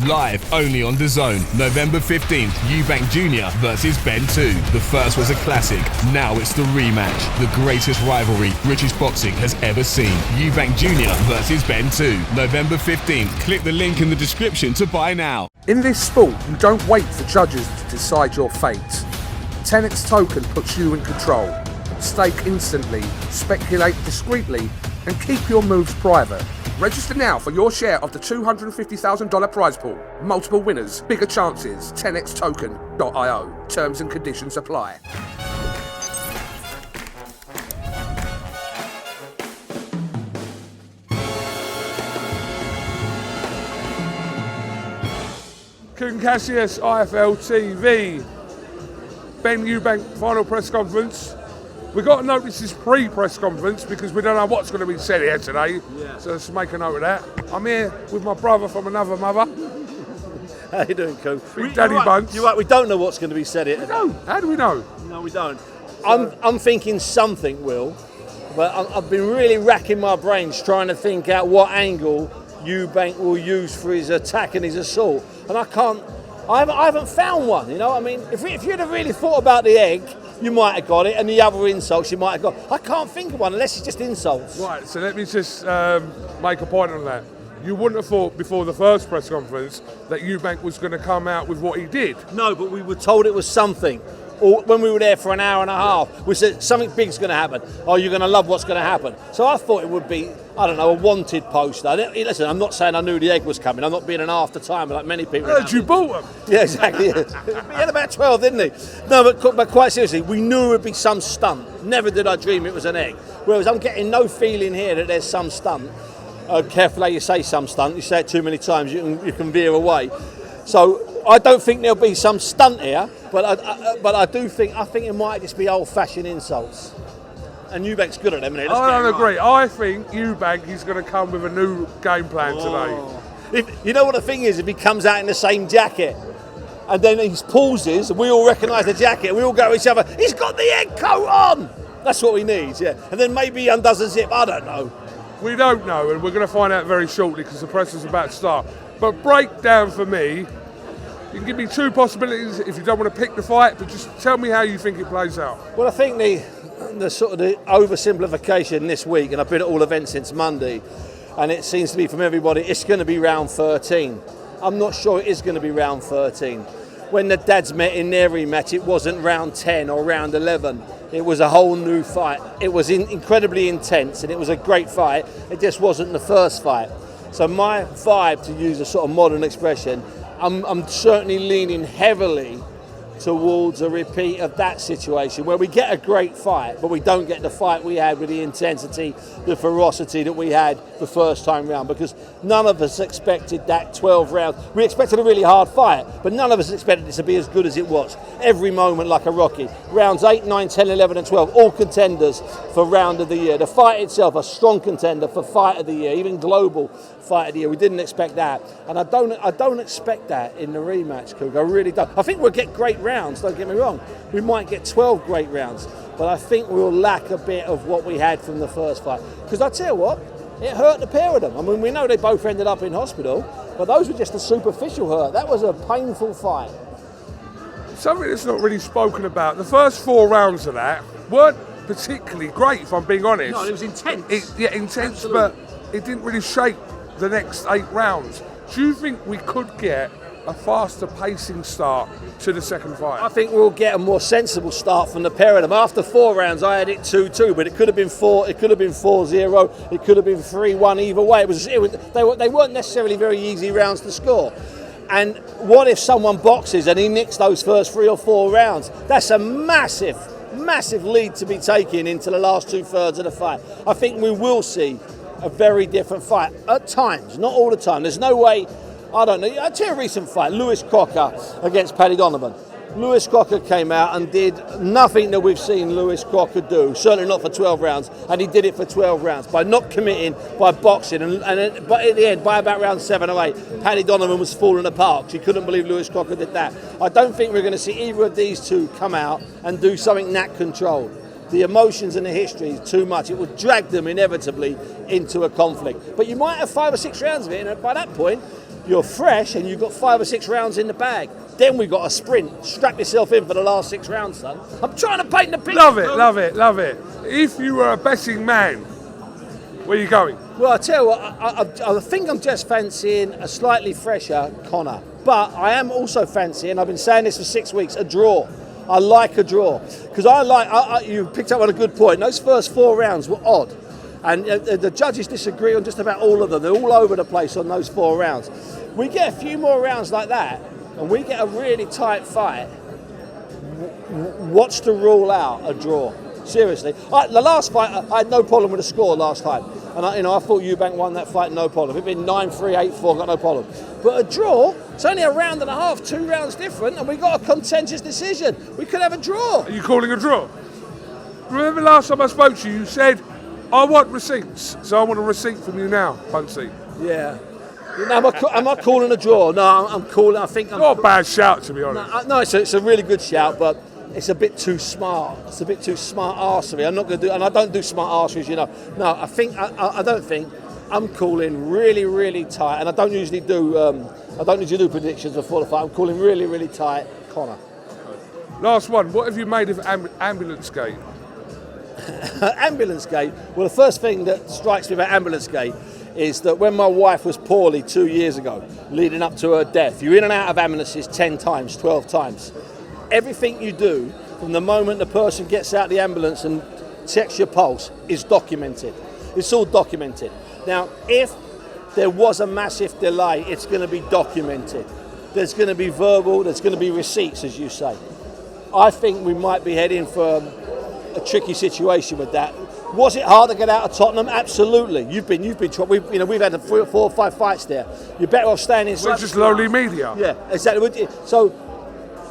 Live only on DAZN. November 15th, EUBANK Jr. versus BENN 2. The first was a classic. Now it's the rematch. The greatest rivalry British boxing has ever seen. EUBANK Jr. versus BENN 2. November 15th. Click the link in the description to buy now. In this sport, you don't wait for judges to decide your fate. 10x Token puts you in control. Stake instantly, speculate discreetly, and keep your moves private. Register now for your share of the $250,000 prize pool. Multiple winners, bigger chances. 10xtoken.io. Terms and conditions apply. Kugan Cassius, IFL TV. BENN EUBANK final press conference. We've got to note this is pre-press conference because we don't know what's going to be said here today. Yeah. So let's make a note of that. I'm here with my brother from another mother. How you doing, Coop? Big Daddy Bunce. You're right, we don't know what's going to be said here. We don't. How do we know? No, we don't. I'm thinking something will, but I've been really racking my brains trying to think out what angle EUBANK will use for his attack and his assault. And I haven't found one, you know. I mean, if you'd have really thought about the egg, you might have got it, and the other insults you might have got. I can't think of one unless it's just insults. Right, so let me just make a point on that. You wouldn't have thought before the first press conference that EUBANK was going to come out with what he did. No, but we were told it was something. Or when we were there for an hour and a half, we said something big's going to happen. Oh, you're going to love what's going to happen. So I thought it would be, I don't know, a wanted poster. Listen, I'm not saying I knew the egg was coming. I'm not being an after-timer like many people. Heard you bought them. Yeah, exactly. He had about 12, didn't he? No, but quite seriously, we knew it would be some stunt. Never did I dream it was an egg. Whereas I'm getting no feeling here that there's some stunt. Careful how you say some stunt. You say it too many times, you can veer away. So I don't think there'll be some stunt here, but I think it might just be old-fashioned insults. And EUBANK's good at them, isn't he? I don't agree. I think EUBANK is going to come with a new game plan today. You know what the thing is? If he comes out in the same jacket, and then he pauses, and we all recognise the jacket, and we all go to each other, he's got the egg coat on! That's what we need, yeah. And then maybe he undoes the zip, I don't know. We don't know, and we're going to find out very shortly because the press is about to start. But break down for me. You can give me two possibilities if you don't want to pick the fight, but just tell me how you think it plays out. Well, I think the sort of the oversimplification this week, and I've been at all events since Monday, and it seems to be from everybody, it's going to be round 13. I'm not sure it is going to be round 13. When the dads met in their rematch, it wasn't round 10 or round 11. It was a whole new fight. It was incredibly intense, and it was a great fight. It just wasn't the first fight. So my vibe, to use a sort of modern expression, I'm certainly leaning heavily towards a repeat of that situation where we get a great fight, but we don't get the fight we had with the intensity, the ferocity that we had the first time round, because none of us expected that 12 rounds. We expected a really hard fight, but none of us expected it to be as good as it was. Every moment like a Rocky. Rounds 8, 9, 10, 11 and 12, all contenders for round of the year. The fight itself, a strong contender for fight of the year, even global fight of the year. We didn't expect that, and I don't expect that in the rematch, Coog. I really don't. I think we'll get great rounds, don't get me wrong. We might get 12 great rounds, but I think we'll lack a bit of what we had from the first fight. Because I tell you what, it hurt the pair of them. I mean, we know they both ended up in hospital, but those were just a superficial hurt. That was a painful fight. Something that's not really spoken about, the first 4 rounds of that weren't particularly great, if I'm being honest. No, it was intense. Intense, Absolutely. but it didn't really shape the next 8 rounds. Do you think we could get a faster pacing start to the second fight? I think we'll get a more sensible start from the pair of them. After 4 rounds, I had it 2-2, but it could have been 4. It could have been 4-0. It could have been 3-1 either way. They weren't necessarily very easy rounds to score. And what if someone boxes and he nicks those first 3 or 4 rounds? That's a massive lead to be taken into the last 2/3 of the fight. I think we will see a very different fight at times, not all the time. There's no way. I don't know. I'll tell you a recent fight, Lewis Crocker against Paddy Donovan. Lewis Crocker came out and did nothing that we've seen Lewis Crocker do, certainly not for 12 rounds, and he did it for 12 rounds by not committing, by boxing, but at the end, by about round 7 or 8, Paddy Donovan was falling apart. She couldn't believe Lewis Crocker did that. I don't think we're going to see either of these two come out and do something that controlled. The emotions and the history is too much. It would drag them inevitably into a conflict. But you might have 5 or 6 rounds of it, and by that point, you're fresh and you've got 5 or 6 rounds in the bag. Then we've got a sprint. Strap yourself in for the last 6 rounds, son. I'm trying to paint the picture. Love it, love it, love it. If you were a betting man, where are you going? Well, I tell you what, I think I'm just fancying a slightly fresher Connor. But I am also fancying, I've been saying this for 6 weeks, a draw. I like a draw. Because you picked up on a good point. Those first 4 rounds were odd. And the judges disagree on just about all of them. They're all over the place on those 4 rounds. We get a few more rounds like that, and we get a really tight fight. What's to rule out a draw? Seriously. The last fight, I had no problem with the score last time. And I thought EUBANK won that fight, no problem. If it'd been 9-3, 8-4, got no problem. But a draw, it's only a round and a half, 2 rounds different, and we got a contentious decision. We could have a draw. Are you calling a draw? Remember last time I spoke to you, you said, I want receipts, so I want a receipt from you now, BUNCE. Yeah. No, am I calling a draw? No, I'm calling, I think I'm... Not a bad shout, to be honest. No, it's a really good shout, but it's a bit too smart. It's a bit too smart arsery. I'm not going to do, and I don't do smart arseries, you know. No, I don't think. I'm calling really, really tight, and I don't usually do predictions before the fight. I'm calling really, really tight, Connor. Last one. What have you made of Ambulance Gate? Ambulance Gate. Well, the first thing that strikes me about Ambulance Gate is that when my wife was poorly 2 years ago, leading up to her death, you're in and out of ambulances 10 times, 12 times. Everything you do from the moment the person gets out of the ambulance and checks your pulse is documented. It's all documented. Now, if there was a massive delay, it's going to be documented. There's going to be verbal, there's going to be receipts, as you say. I think we might be heading for a tricky situation with that. Was it hard to get out of Tottenham? Absolutely. We've had 3 or 4 or 5 fights there. You're better off staying inside. We're just lowly media. Yeah, exactly. So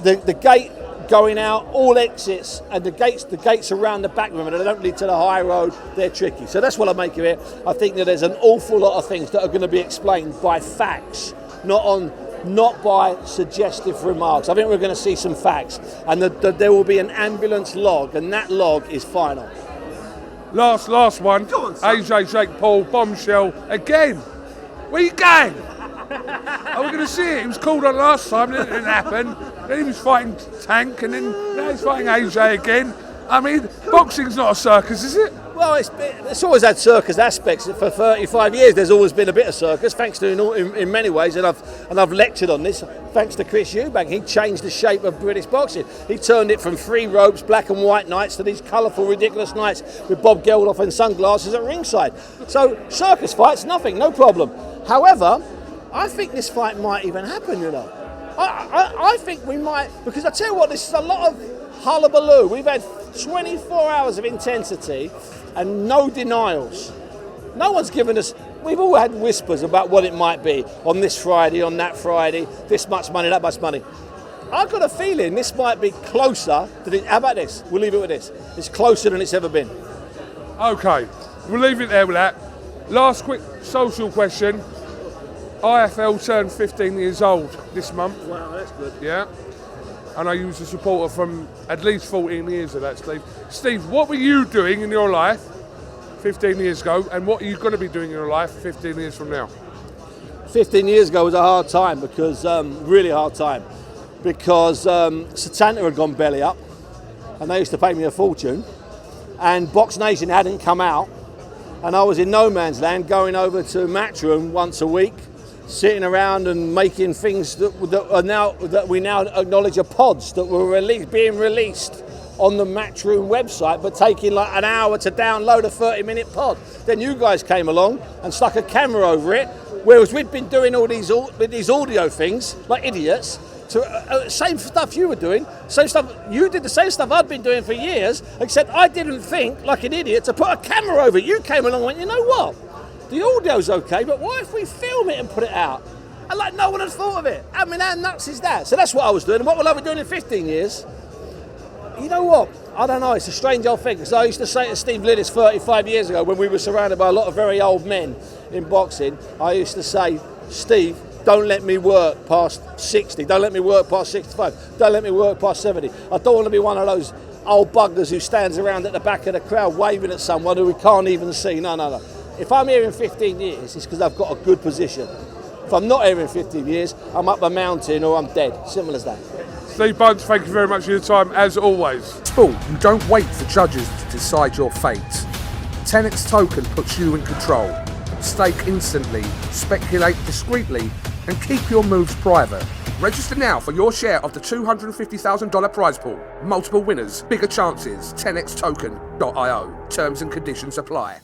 the gate going out, all exits, and the gates around the back, remember, they don't lead to the high road, they're tricky. So that's what I make of it. I think that there's an awful lot of things that are going to be explained by facts, not by suggestive remarks. I think we're going to see some facts, and there will be an ambulance log, and that log is final. Last one. Go on, son. AJ, Jake Paul, bombshell again. Where you going? Are we going to see it? He was called on last time, it didn't happen. Then he was fighting Tank, and then now he's fighting AJ again. I mean, boxing's not a circus, is it? Well, it's always had circus aspects. For 35 years, there's always been a bit of circus, thanks to in many ways, and I've lectured on this. Thanks to Chris EUBANK, he changed the shape of British boxing. He turned it from 3 ropes, black and white nights, to these colourful, ridiculous nights with Bob Geldof and sunglasses at ringside. So circus fights, nothing, no problem. However, I think this fight might even happen. You know, I think we might, because I tell you what, this is a lot of hullabaloo. We've had 24 hours of intensity and no denials. No one's given us, we've all had whispers about what it might be on this Friday, on that Friday, this much money, that much money. I've got a feeling this might be closer to this. How about this? We'll leave it with this. It's closer than it's ever been. Okay, we'll leave it there with that. Last quick social question. IFL turned 15 years old this month. Wow, that's good. Yeah. And I was a supporter from at least 14 years of that, Steve. Steve, what were you doing in your life 15 years ago, and what are you going to be doing in your life 15 years from now? 15 years ago was a hard time, because really hard time, because Satanta had gone belly up, and they used to pay me a fortune, and Box Nation hadn't come out, and I was in no man's land, going over to Matchroom once a week, sitting around and making things that we now acknowledge are pods that were being released on the Matchroom website, but taking like an hour to download a 30-minute pod. Then you guys came along and stuck a camera over it, whereas we'd been doing all these audio things like idiots. Same stuff you were doing, same stuff you did, the same stuff I'd been doing for years, except I didn't think like an idiot to put a camera over it. You came along and went, you know what? The audio's okay, but why if we film it and put it out? And like no one had thought of it. I mean, how nuts is that? So that's what I was doing. And what will I be doing in 15 years? You know what? I don't know. It's a strange old thing. Because I used to say to Steve Lidis 35 years ago, when we were surrounded by a lot of very old men in boxing, I used to say, Steve, don't let me work past 60. Don't let me work past 65. Don't let me work past 70. I don't want to be one of those old buggers who stands around at the back of the crowd waving at someone who we can't even see. No. If I'm here in 15 years, it's because I've got a good position. If I'm not here in 15 years, I'm up the mountain or I'm dead. Simple as that. Steve Bunce, thank you very much for your time, as always. Sport, you don't wait for judges to decide your fate. 10x token puts you in control. Stake instantly, speculate discreetly, and keep your moves private. Register now for your share of the $250,000 prize pool. Multiple winners, bigger chances. 10xtoken.io. Terms and conditions apply.